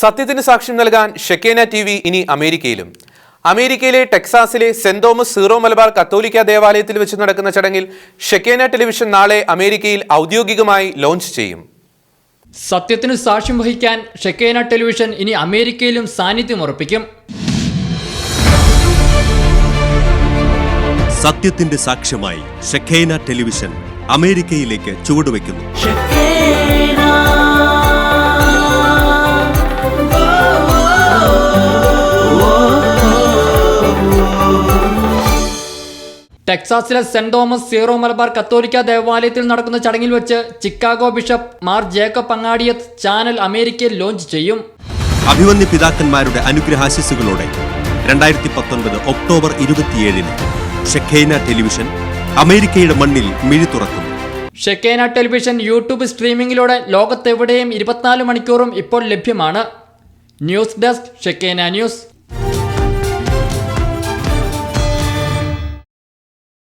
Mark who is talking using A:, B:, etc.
A: സത്യത്തിന് സാക്ഷ്യം നൽകാൻ ഷെക്കേന TV ഇനി അമേരിക്കയിലും. അമേരിക്കയിലെ ടെക്സാസിലെ സെന്റ് തോമസ് സീറോ മലബാർ കത്തോലിക്ക ദേവാലയത്തിൽ വെച്ച് നടക്കുന്ന ചടങ്ങിൽ ഷെക്കേന ടെലിവിഷൻ നാളെ അമേരിക്കയിൽ ഔദ്യോഗികമായി ലോഞ്ച് ചെയ്യും.
B: സത്യത്തിന് സാക്ഷ്യം വഹിക്കാൻ ഷെക്കേന ടെലിവിഷൻ ഇനി അമേരിക്കയിലും സാന്നിധ്യം ഉറപ്പിക്കും.
C: സത്യത്തിന്റെ സാക്ഷ്യമായി ഷെക്കേന ടെലിവിഷൻ അമേരിക്കയിലേക്ക് ചുവടുവെക്കുന്നു.
B: ടെക്സാസിലെ സെന്റ് തോമസ് സീറോ മലബാർ കത്തോലിക്ക ദേവാലയത്തിൽ നടക്കുന്ന ചടങ്ങിൽ വെച്ച് Chicago bishop Mar Jacob Angadiath channel അമേരിക്കയിൽ ലോഞ്ച് ചെയ്യും.
C: അഭിമന്യ പിതാക്കന്മാരുടെ അനുഗ്രഹാശിസുകളോടെ 2019 ഒക്ടോബർ 27 ഷെക്കേന ടെലിവിഷൻ അമേരിക്കയുടെ മണ്ണിൽ മിഴി തുറക്കും.
B: ഷെക്കേന ടെലിവിഷൻ യൂട്യൂബ് സ്ട്രീമിംഗിലൂടെ ലോകത്തെവിടെയും 24 മണിക്കൂറും ഇപ്പോൾ ലഭ്യമാണ്. News desk Shekinah news.